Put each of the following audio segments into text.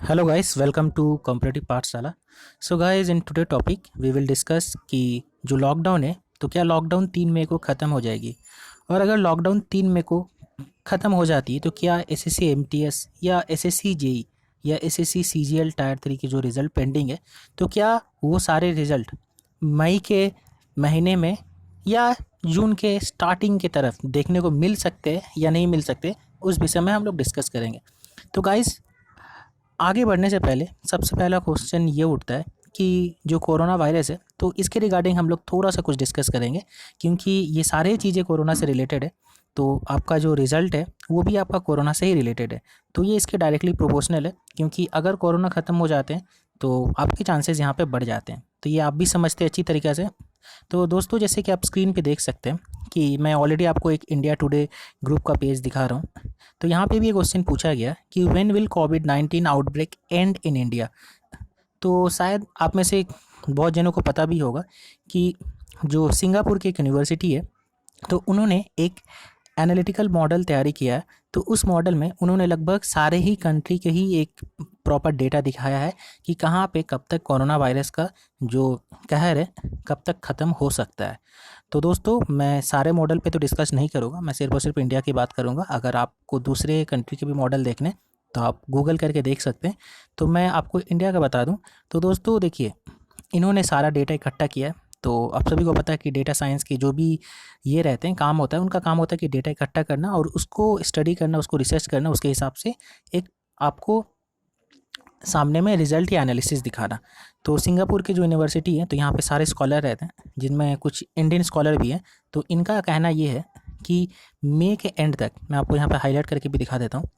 Hello guys, welcome to competitive Pathshala. So guys, in today topic we will discuss कि जो lockdown है तो क्या लॉकडाउन 3 मई को ख़त्म हो जाएगी, और अगर लॉकडाउन 3 मई को ख़त्म हो जाती है तो क्या एसएससी एमटीएस या एसएससी जेई या एसएससी सीजीएल टायर 3 के जो रिज़ल्ट पेंडिंग है तो क्या वो सारे रिज़ल्ट मई के महीने में या जून के स्टार्टिंग की तरफ देखने को मिल सकते हैं या नहीं मिल सकते, उस विषय में हम लोग डिस्कस करेंगे। तो गाइस, आगे बढ़ने से पहले सबसे पहला क्वेश्चन ये उठता है कि जो कोरोना वायरस है तो इसके रिगार्डिंग हम लोग थोड़ा सा कुछ डिस्कस करेंगे, क्योंकि ये सारी चीज़ें कोरोना से रिलेटेड है। तो आपका जो रिज़ल्ट है वो भी आपका कोरोना से ही रिलेटेड है, तो ये इसके डायरेक्टली प्रोपोर्शनल है, क्योंकि अगर कोरोना ख़त्म हो जाते हैं तो आपके चांसेस यहाँ पे बढ़ जाते हैं। तो ये आप भी समझते हैं अच्छी तरीक़े से। तो दोस्तों, जैसे कि आप स्क्रीन पे देख सकते हैं कि मैं ऑलरेडी आपको एक इंडिया टुडे ग्रुप का पेज दिखा रहा हूँ। तो यहाँ पे भी ये क्वेश्चन पूछा गया कि when will covid outbreak and in India. तो शायद आप में से बहुत जनों को पता भी होगा कि जो सिंगापुर की एक यूनिवर्सिटी है तो उन्होंने एक एनालिटिकल मॉडल तैयारी किया है। तो उस मॉडल में उन्होंने लगभग सारे ही कंट्री के ही एक प्रॉपर डेटा दिखाया है कि कहाँ पे कब तक कोरोना वायरस का जो कहर है कब तक ख़त्म हो सकता है। तो दोस्तों, मैं सारे मॉडल पे तो डिस्कस नहीं करूँगा, मैं सिर्फ और सिर्फ इंडिया की बात करूँगा। अगर आपको दूसरे कंट्री के भी मॉडल देखने तो आप गूगल करके देख सकते हैं, तो मैं आपको इंडिया का बता दूँ। तो दोस्तों देखिए, इन्होंने सारा डेटा इकट्ठा किया है। तो आप सभी को पता है कि डेटा साइंस के जो भी ये रहते हैं काम होता है, उनका काम होता है कि डेटा इकट्ठा करना और उसको स्टडी करना, उसको रिसर्च करना, उसके हिसाब से एक आपको सामने में रिजल्ट या एनालिसिस दिखाना। तो सिंगापुर की जो यूनिवर्सिटी है तो यहाँ पे सारे स्कॉलर रहते हैं, जिनमें कुछ इंडियन स्कॉलर भी हैं। तो इनका कहना ये है कि मई के एंड तक, मैं आपको यहाँ पे हाईलाइट करके भी दिखा देता हूँ,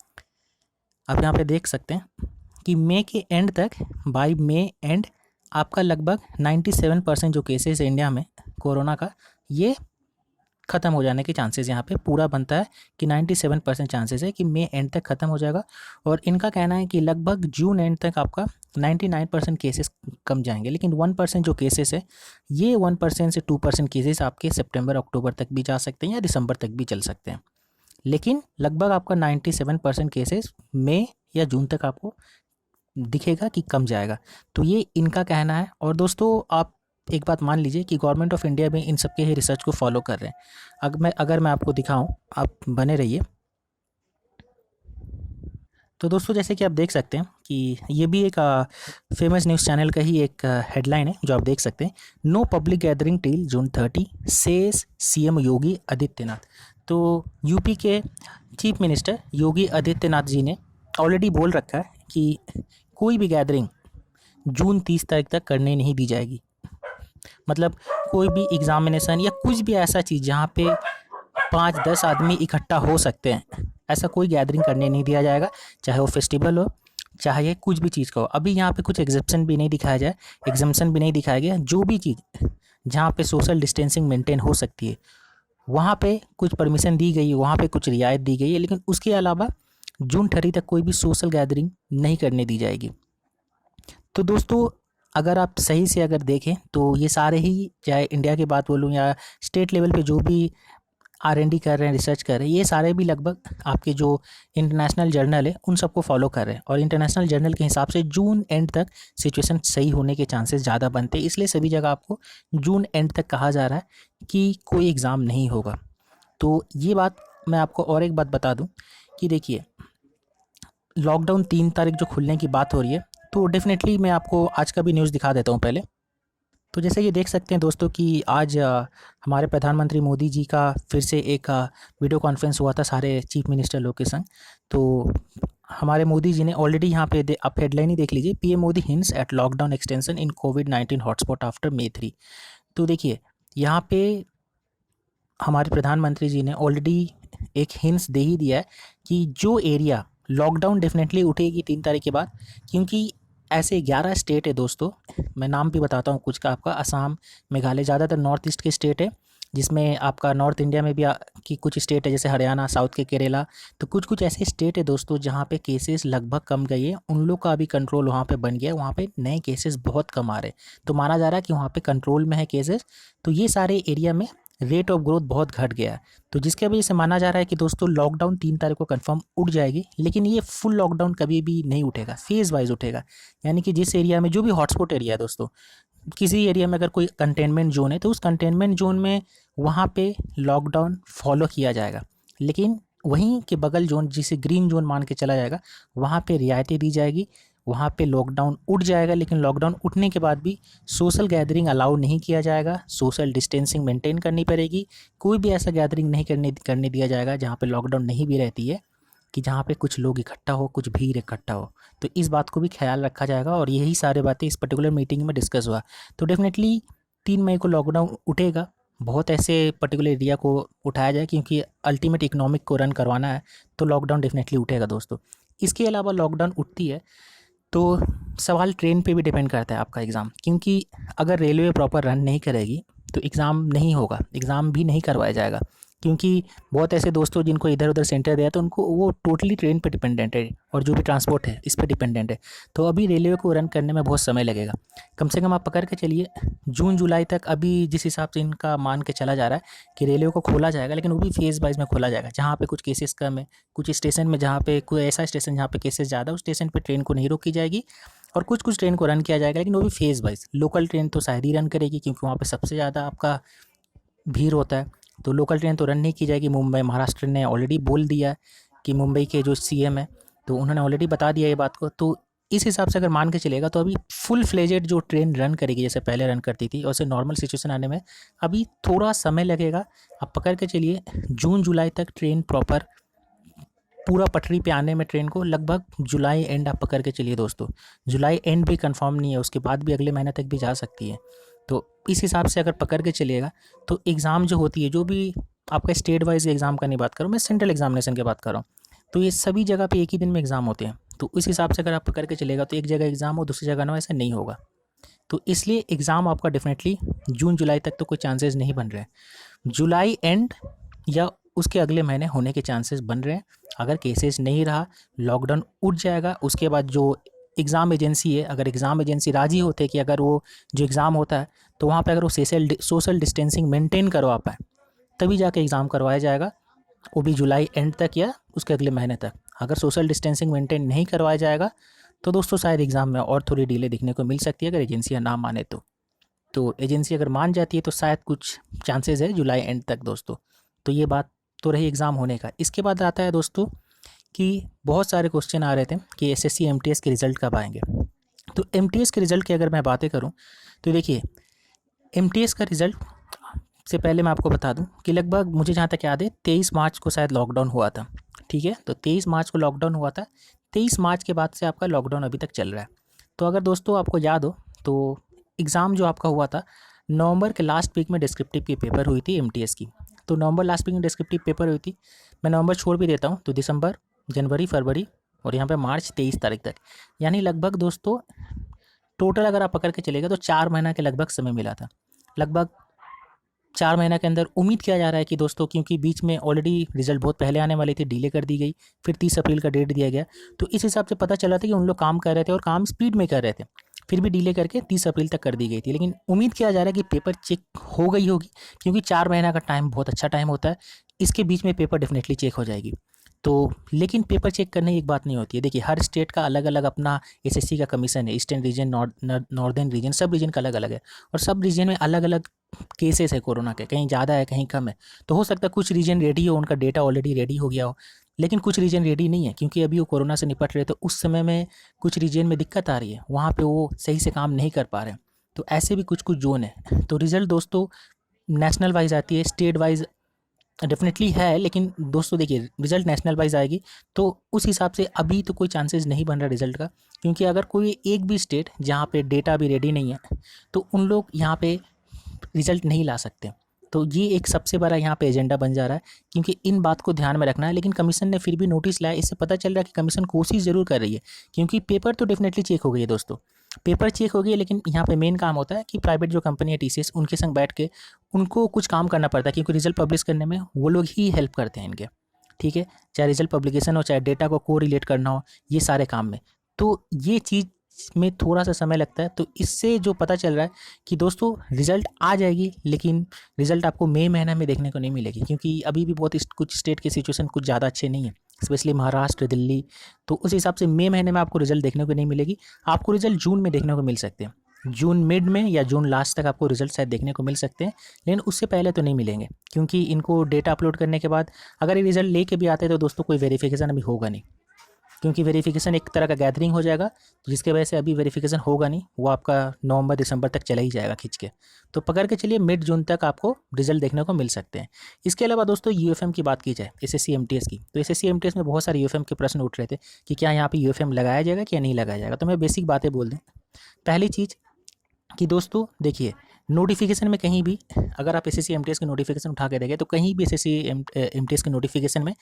आप यहाँ पे देख सकते हैं कि मई के एंड तक, बाय मई एंड आपका लगभग 97% जो केसेस है इंडिया में कोरोना का, ये ख़त्म हो जाने के चांसेस यहाँ पे पूरा बनता है कि 97% चांसेस है कि मई एंड तक ख़त्म हो जाएगा। और इनका कहना है कि लगभग जून एंड तक आपका 99% केसेस कम जाएंगे, लेकिन 1% जो केसेस है, ये 1% से 2% केसेस आपके सितंबर अक्टूबर तक भी जा सकते हैं या दिसंबर तक भी चल सकते हैं, लेकिन लगभग आपका 97% केसेस मई या जून तक आपको दिखेगा कि कम जाएगा। तो ये इनका कहना है। और दोस्तों, आप एक बात मान लीजिए कि गवर्नमेंट ऑफ इंडिया भी इन सब के ही रिसर्च को फॉलो कर रहे हैं। अगर मैं आपको दिखाऊं, आप बने रहिए। तो दोस्तों, जैसे कि आप देख सकते हैं कि ये भी एक फेमस न्यूज़ चैनल का ही एक हेडलाइन है जो आप देख सकते हैं। No public gathering till June 30 says CM Yogi Adityanath. तो यूपी के चीफ मिनिस्टर योगी आदित्यनाथ जी ने ऑलरेडी बोल रखा है कि कोई भी गैदरिंग जून 30 तारीख तक करने नहीं दी जाएगी। मतलब कोई भी एग्जामिनेशन या कुछ भी ऐसा चीज़ जहाँ पे 5-10 आदमी इकट्ठा हो सकते हैं, ऐसा कोई गैदरिंग करने नहीं दिया जाएगा, चाहे वो फेस्टिवल हो, चाहे कुछ भी चीज़ का हो। अभी यहाँ पे कुछ एग्जेप्शन भी नहीं दिखाया जाए, एग्जम्पशन भी नहीं दिखाया गया। जो भी चीज़ जहाँ पे सोशल डिस्टेंसिंग मेंटेन हो सकती है वहाँ पे कुछ परमिशन दी गई है, वहाँ पे कुछ रियायत दी गई है, लेकिन उसके अलावा जून 30 तक कोई भी सोशल गैदरिंग नहीं करने दी जाएगी। तो दोस्तों, अगर आप सही से अगर देखें तो ये सारे ही, चाहे इंडिया की बात बोलूँ या स्टेट लेवल पे जो भी R&D कर रहे हैं, रिसर्च कर रहे हैं, ये सारे भी लगभग आपके जो इंटरनेशनल जर्नल है उन सबको फॉलो कर रहे हैं। और इंटरनेशनल जर्नल के हिसाब से जून एंड तक सिचुएशन सही होने के चांसेस ज़्यादा बनते हैं, इसलिए सभी जगह आपको जून एंड तक कहा जा रहा है कि कोई एग्ज़ाम नहीं होगा। तो ये बात मैं आपको और एक बात बता दूँ कि देखिए, लॉकडाउन 3 तारीख जो खुलने की बात हो रही है, तो डेफिनेटली मैं आपको आज का भी न्यूज़ दिखा देता हूँ पहले। तो जैसे कि देख सकते हैं दोस्तों कि आज हमारे प्रधानमंत्री मोदी जी का फिर से एक वीडियो कॉन्फ्रेंस हुआ था सारे चीफ मिनिस्टर लोग के संग। तो हमारे मोदी जी ने ऑलरेडी यहाँ पे आप हेडलाइन ही देख लीजिए, PM Modi hints at lockdown extension in कोविड-19 हॉटस्पॉट आफ्टर मई 3। तो देखिए, यहाँ पे हमारे प्रधानमंत्री जी ने ऑलरेडी एक हिंट्स दे ही दिया है कि जो एरिया लॉकडाउन डेफिनेटली उठेगी 3 तारीख के बाद, क्योंकि ऐसे 11 स्टेट है दोस्तों। मैं नाम भी बताता हूँ कुछ का, आपका असम, मेघालय, ज़्यादातर नॉर्थ ईस्ट के स्टेट है, जिसमें आपका नॉर्थ इंडिया में भी की कुछ स्टेट है जैसे हरियाणा, साउथ के केरला। तो कुछ कुछ ऐसे स्टेट है दोस्तों जहाँ पे केसेस लगभग कम गई है, उन लोग का अभी कंट्रोल वहाँ पे बन गया है, वहाँ पे नए केसेस बहुत कम आ रहे हैं। तो माना जा रहा है कि वहाँ पे कंट्रोल में है केसेस। तो ये सारे एरिया में रेट ऑफ ग्रोथ बहुत घट गया है। तो जिसके वजह से माना जा रहा है कि दोस्तों लॉकडाउन 3 तारीख को कंफर्म उठ जाएगी, लेकिन ये फुल लॉकडाउन कभी भी नहीं उठेगा, फेज़ वाइज उठेगा। यानी कि जिस एरिया में जो भी हॉटस्पॉट एरिया है दोस्तों, किसी एरिया में अगर कोई कंटेनमेंट जोन है तो उस कंटेनमेंट जोन में वहाँ पे लॉकडाउन फॉलो किया जाएगा, लेकिन वहीं के बगल जोन जिसे ग्रीन जोन मान के चला जाएगा वहाँ पे रियायतें दी जाएगी, वहाँ पे लॉकडाउन उठ जाएगा। लेकिन लॉकडाउन उठने के बाद भी सोशल गैदरिंग अलाउ नहीं किया जाएगा, सोशल डिस्टेंसिंग मेंटेन करनी पड़ेगी। कोई भी ऐसा गैदरिंग नहीं करने दिया जाएगा जहाँ पे लॉकडाउन नहीं भी रहती है, कि जहाँ पे कुछ लोग इकट्ठा हो, कुछ भीड़ इकट्ठा हो। तो इस बात को भी ख्याल रखा जाएगा और यही सारे बातें इस पर्टिकुलर मीटिंग में डिस्कस हुआ। तो डेफिनेटली 3 मई को लॉकडाउन उठेगा। बहुत ऐसे पर्टिकुलर एरिया को उठाया जाए, क्योंकि अल्टीमेट इकोनॉमिक को रन करवाना है, तो लॉकडाउन डेफिनेटली उठेगा दोस्तों। इसके अलावा लॉकडाउन उठती है तो सवाल ट्रेन पे भी डिपेंड करता है आपका एग्ज़ाम, क्योंकि अगर रेलवे प्रॉपर रन नहीं करेगी तो एग्ज़ाम नहीं होगा, एग्ज़ाम भी नहीं करवाया जाएगा। क्योंकि बहुत ऐसे दोस्तों जिनको इधर उधर सेंटर दिया तो उनको वो टोटली ट्रेन पे डिपेंडेंट है और जो भी ट्रांसपोर्ट है इस पे डिपेंडेंट है। तो अभी रेलवे को रन करने में बहुत समय लगेगा, कम से कम आप पकड़ के चलिए जून जुलाई तक। अभी जिस हिसाब से इनका मान के चला जा रहा है कि रेलवे को खोला जाएगा, लेकिन वो भी फेज़ वाइज में खोला जाएगा। जहाँ पे कुछ केसेस कम है, कुछ स्टेशन में जहाँ पे कोई ऐसा स्टेशन जहाँ पे केसेस ज़्यादा, उस स्टेशन पे ट्रेन को नहीं रोकी जाएगी और कुछ कुछ ट्रेन को रन किया जाएगा, लेकिन वो भी फेज़ वाइज। लोकल ट्रेन तो शायद ही रन करेगी, क्योंकि वहाँ पे सबसे ज़्यादा आपका भीड़ होता है। तो लोकल ट्रेन तो रन नहीं की जाएगी। मुंबई, महाराष्ट्र ने ऑलरेडी बोल दिया है कि मुंबई के जो सीएम है तो उन्होंने ऑलरेडी बता दिया ये बात को। तो इस हिसाब से अगर मान के चलेगा तो अभी फुल फ्लेजेड जो ट्रेन रन करेगी जैसे पहले रन करती थी, और से नॉर्मल सिचुएशन आने में अभी थोड़ा समय लगेगा। आप पकड़ के चलिए जून जुलाई तक ट्रेन प्रॉपर पूरा पटरी पे आने में ट्रेन को लगभग जुलाई एंड आप पकड़ के चलिए दोस्तों। जुलाई एंड भी कंफर्म नहीं है, उसके बाद भी अगले महीने तक भी जा सकती है। तो इस हिसाब से अगर पकड़ के चलिएगा तो एग्ज़ाम जो होती है, जो भी आपका स्टेट वाइज एग्ज़ाम का नहीं बात कर रहा हूँ मैं, सेंट्रल एग्जामिनेशन की बात कर रहा हूँ, तो ये सभी जगह पे एक ही दिन में एग्ज़ाम होते हैं। तो इस हिसाब से अगर आप पकड़ के चलेगा तो एक जगह एग्ज़ाम हो, दूसरी जगह ना, ऐसा नहीं होगा। तो इसलिए एग्ज़ाम आपका डेफिनेटली जून जुलाई तक तो कोई चांसेस नहीं बन रहे हैं। जुलाई एंड या उसके अगले महीने होने के चांसेस बन रहे हैं। अगर केसेस नहीं रहा, लॉकडाउन उठ जाएगा, उसके बाद जो एग्ज़ाम एजेंसी है, अगर एग्ज़ाम एजेंसी राज़ी होते हैं कि अगर वो जो एग्ज़ाम होता है तो वहाँ पे अगर वो सोशल डिस्टेंसिंग मेंटेन करवा पाए तभी जाके एग्ज़ाम करवाया जाएगा, वो भी जुलाई एंड तक या उसके अगले महीने तक। अगर सोशल डिस्टेंसिंग मेंटेन नहीं करवाया जाएगा तो दोस्तों शायद एग्ज़ाम में और थोड़ी डिले दिखने को मिल सकती है, अगर एजेंसियाँ ना माने तो एजेंसी अगर मान जाती है तो शायद कुछ चांसेस है जुलाई एंड तक दोस्तों। तो ये बात तो रही एग्ज़ाम होने का। इसके बाद आता है दोस्तों कि बहुत सारे क्वेश्चन आ रहे थे कि एसएससी एमटीएस के रिज़ल्ट कब आएंगे। तो एमटीएस के रिज़ल्ट की अगर मैं बातें करूं तो देखिए, एमटीएस का रिज़ल्ट से पहले मैं आपको बता दूं कि लगभग मुझे जहां तक याद है 23 मार्च को शायद लॉकडाउन हुआ था। ठीक है, तो 23 मार्च को लॉकडाउन हुआ था। 23 मार्च के बाद से आपका लॉकडाउन अभी तक चल रहा है। तो अगर दोस्तों आपको याद हो तो एग्ज़ाम जो आपका हुआ था नवंबर के लास्ट वीक में डिस्क्रिप्टिव की पेपर हुई थी एमटीएस की। तो नवंबर लास्ट वीक में डिस्क्रिप्टिव पेपर हुई थी। मैं नवंबर छोड़ भी देता हूँ तो दिसंबर, जनवरी, फरवरी और यहाँ पे मार्च 23 तारीख तक, यानी लगभग दोस्तों टोटल अगर आप पकड़ के चलेगा तो 4 महीना के लगभग समय मिला था। लगभग 4 महीना के अंदर उम्मीद किया जा रहा है कि दोस्तों, क्योंकि बीच में ऑलरेडी रिजल्ट बहुत पहले आने वाली थी, डिले कर दी गई, फिर 30 अप्रैल का डेट दिया गया। तो इस हिसाब से पता चला था कि उन लोग काम कर रहे थे और काम स्पीड में कर रहे थे, फिर भी डिले करके 30 अप्रैल तक कर दी गई थी। लेकिन उम्मीद किया जा रहा है कि पेपर चेक हो गई होगी, क्योंकि 4 महीना का टाइम बहुत अच्छा टाइम होता है, इसके बीच में पेपर डेफिनेटली चेक हो जाएगी। तो लेकिन पेपर चेक करने की एक बात नहीं होती है। देखिए, हर स्टेट का अलग अलग अपना एसएससी का कमीशन है, ईस्टर्न रीजन, नॉर्दर्न रीजन, सब रीजन का अलग अलग है और सब रीजन में अलग अलग केसेस है कोरोना के, कहीं ज़्यादा है कहीं कम है। तो हो सकता है कुछ रीजन रेडी हो, उनका डेटा ऑलरेडी रेडी हो गया हो, लेकिन कुछ रीजन रेडी नहीं है, क्योंकि अभी वो कोरोना से निपट रहे, तो उस समय में कुछ रीजन में दिक्कत आ रही है, वहाँ पे वो सही से काम नहीं कर पा रहे हैं। तो ऐसे भी कुछ कुछ जोन है। तो रिज़ल्ट दोस्तों नेशनल वाइज आती है, स्टेट वाइज डेफिनेटली है, लेकिन दोस्तों देखिए रिजल्ट नेशनल वाइज आएगी तो उस हिसाब से अभी तो कोई चांसेस नहीं बन रहा रिजल्ट का, क्योंकि अगर कोई एक भी स्टेट जहाँ पे डेटा भी रेडी नहीं है तो उन लोग यहाँ पे रिजल्ट नहीं ला सकते। तो ये एक सबसे बड़ा यहाँ पे एजेंडा बन जा रहा है, क्योंकि इन बात को ध्यान में रखना है। लेकिन कमीशन ने फिर भी नोटिस लाया, इससे पता चल रहा है कि कमीशन कोशिश ज़रूर कर रही है, क्योंकि पेपर तो डेफिनेटली चेक हो गई है दोस्तों, पेपर चेक हो गई है। लेकिन यहाँ पे मेन काम होता है कि प्राइवेट जो कंपनी है टीसीएस, उनके संग बैठ के उनको कुछ काम करना पड़ता है, क्योंकि रिजल्ट पब्लिश करने में वो लोग ही हेल्प करते हैं इनके। ठीक है, चाहे रिजल्ट पब्लिकेशन हो, चाहे डेटा को को रिलेट करना हो, ये सारे काम में। तो ये चीज़ में थोड़ा सा समय लगता है। तो इससे जो पता चल रहा है कि दोस्तों रिज़ल्ट आ जाएगी, लेकिन रिज़ल्ट आपको मई महीना में देखने को नहीं मिलेगी, क्योंकि अभी भी बहुत कुछ स्टेट के सिचुएशन कुछ ज़्यादा अच्छे नहीं है, स्पेशली महाराष्ट्र, दिल्ली। तो उस हिसाब से मई महीने में आपको रिज़ल्ट देखने को नहीं मिलेगी। आपको रिज़ल्ट जून में देखने को मिल सकते हैं, जून मिड में या जून लास्ट तक आपको रिजल्ट शायद देखने को मिल सकते हैं, लेकिन उससे पहले तो नहीं मिलेंगे, क्योंकि इनको डेटा अपलोड करने के बाद अगर ये रिजल्ट लेके भी आते हैं तो दोस्तों कोई वेरिफिकेशन अभी होगा नहीं, क्योंकि वेरिफिकेशन एक तरह का गैदरिंग हो जाएगा, तो जिसके वजह से अभी वेरिफिकेशन होगा नहीं, वो आपका नवंबर दिसंबर तक चला ही जाएगा खींच के। तो पकड़ के चलिए मिड जून तक आपको रिजल्ट देखने को मिल सकते हैं। इसके अलावा दोस्तों यूएफएम की बात की जाए, एसएससी एमटीएस की, तो एसएससी एमटीएस में बहुत सारे यूएफएम के प्रश्न उठ रहे थे कि क्या यहाँ पे यूएफएम लगाया जाएगा कि नहीं लगाया जाएगा। तो मैं बेसिक बातें बोल दूँ। पहली चीज़ कि दोस्तों देखिए, नोटिफिकेशन में कहीं भी अगर आप एसएससी एमटीएस की नोटिफिकेशन उठा के देखें तो कहीं भी एसएससी एमटीएस के नोटिफिकेशन में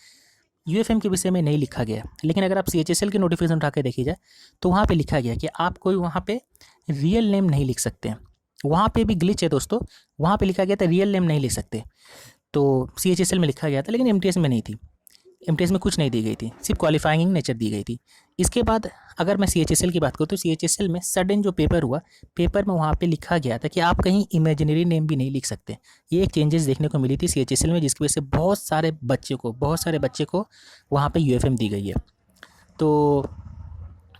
यूएफएम के विषय में नहीं लिखा गया है। लेकिन अगर आप सीएचएसएल के नोटिफिकेशन उठा के देखी जाए तो वहाँ पे लिखा गया कि आप कोई वहाँ पे रियल नेम नहीं लिख सकते हैं। वहाँ पे भी ग्लिच है दोस्तों, वहाँ पे लिखा गया था रियल नेम नहीं लिख सकते, तो सीएचएसएल में लिखा गया था, लेकिन एमटीएस में नहीं थी। एमटीएस में कुछ नहीं दी गई थी, सिर्फ क्वालिफाइंग नेचर दी गई थी। इसके बाद अगर मैं सीएचएसएल की बात करूँ तो सीएचएसएल में सडन जो पेपर हुआ, पेपर में वहाँ पे लिखा गया था कि आप कहीं इमेजिनरी नेम भी नहीं लिख सकते। ये एक चेंजेस देखने को मिली थी सीएचएसएल में, जिसकी वजह से बहुत सारे बच्चे को वहाँ पे यूएफएम दी गई है। तो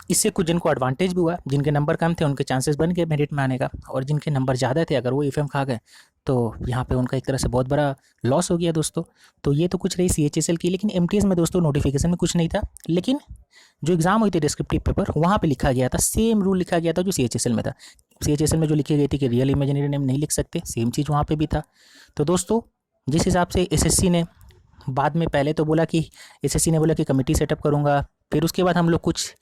इससे कुछ जिनको एडवांटेज भी हुआ, जिनके नंबर कम थे उनके चांसेस बन गए मेरिट में आने का, और जिनके नंबर ज़्यादा थे अगर वो यूएफएम खा गए तो यहाँ पे उनका एक तरह से बहुत बड़ा लॉस हो गया दोस्तों। तो ये तो कुछ रही सीएचएसएल की। लेकिन एमटीएस में दोस्तों नोटिफिकेशन में कुछ नहीं था, लेकिन जो एग्ज़ाम हुई थी डिस्क्रिप्टिव पेपर, वहाँ पे लिखा गया था, सेम रूल लिखा गया था जो सीएचएसएल में था। सीएचएसएल में जो लिखी गई थी कि रियल इमेजिनरी नेम नहीं लिख सकते, सेम चीज़ वहाँ पे भी था। तो दोस्तों जिस हिसाब से एसएससी ने बाद में पहले तो बोला कि एसएससी ने बोला कि कमेटी सेटअप करूँगा, फिर उसके बाद हम लोग कुछ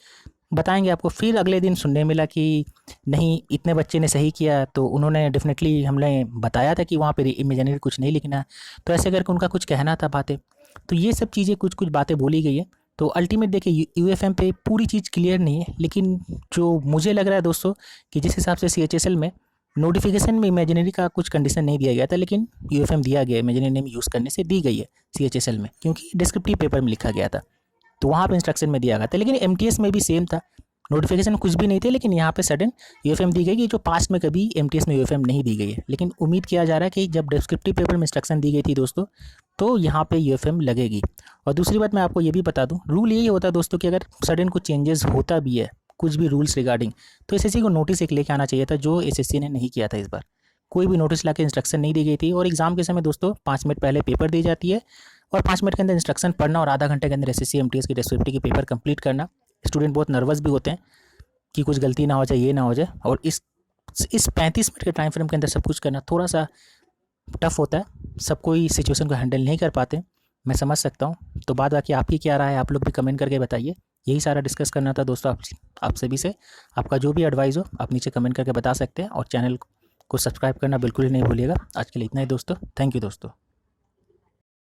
बताएंगे आपको, फिर अगले दिन सुनने मिला कि नहीं इतने बच्चे ने सही किया, तो उन्होंने डेफिनेटली हमने बताया था कि वहाँ पे इमेजिनरी कुछ नहीं लिखना है, तो ऐसे करके उनका कुछ कहना था बातें। तो ये सब चीज़ें कुछ बातें बोली गई है। तो अल्टीमेट देखिए यूएफएम पे पूरी चीज़ क्लियर नहीं है, लेकिन जो मुझे लग रहा है दोस्तों कि जिस हिसाब से सीएचएसएल में नोटिफिकेशन में इमेजिनरी का कुछ कंडीशन नहीं दिया गया था, लेकिन यूएफएम दिया गया, इमेजिनरी नेम यूज़ करने से दी गई है सीएचएसएल में, क्योंकि डिस्क्रिप्टिव पेपर में लिखा गया था, तो वहाँ पे इंस्ट्रक्शन में दिया गया था। लेकिन एमटीएस में भी सेम था, नोटिफिकेशन कुछ भी नहीं थे, लेकिन यहाँ पे सडन यूएफएम दी गई, जो पास्ट में कभी एमटीएस में यूएफएम नहीं दी गई है। लेकिन उम्मीद किया जा रहा है कि जब डिस्क्रिप्टिव पेपर में इंस्ट्रक्शन दी गई थी दोस्तों, तो यहाँ पे यूएफएम लगेगी। और दूसरी बात मैं आपको ये भी बता दूँ, रूल यही होता है दोस्तों कि अगर सडन कुछ चेंजेस होता भी है, कुछ भी रूल्स रिगार्डिंग, तो एसएससी को नोटिस एक लेके आना चाहिए था, जो एसएससी ने नहीं किया था। इस बार कोई भी नोटिस ला के इंस्ट्रक्शन नहीं दी गई थी। और एग्जाम के समय दोस्तों 5 मिनट पहले पेपर दी जाती है, और 5 मिनट के अंदर इंस्ट्रक्शन पढ़ना और आधा घंटे के अंदर एसएससी एमटीएस की डिस्क्रिप्टिव की पेपर कंप्लीट करना। स्टूडेंट बहुत नर्वस भी होते हैं कि कुछ गलती ना हो जाए, ये ना हो जाए, और इस 35 मिनट के टाइम फ्रेम के अंदर सब कुछ करना थोड़ा सा टफ होता है, सब कोई सिचुएशन को हैंडल नहीं कर पाते, मैं समझ सकता हूँ। तो बाद बाकी आपकी क्या राय है, आप लोग भी कमेंट करके बताइए। यही सारा डिस्कस करना था दोस्तों आप सभी से। आपका जो भी एडवाइस हो आप नीचे कमेंट करके बता सकते हैं, और चैनल को सब्सक्राइब करना बिल्कुल ही नहीं भूलिएगा। आज के लिए इतना ही दोस्तों, थैंक यू दोस्तों।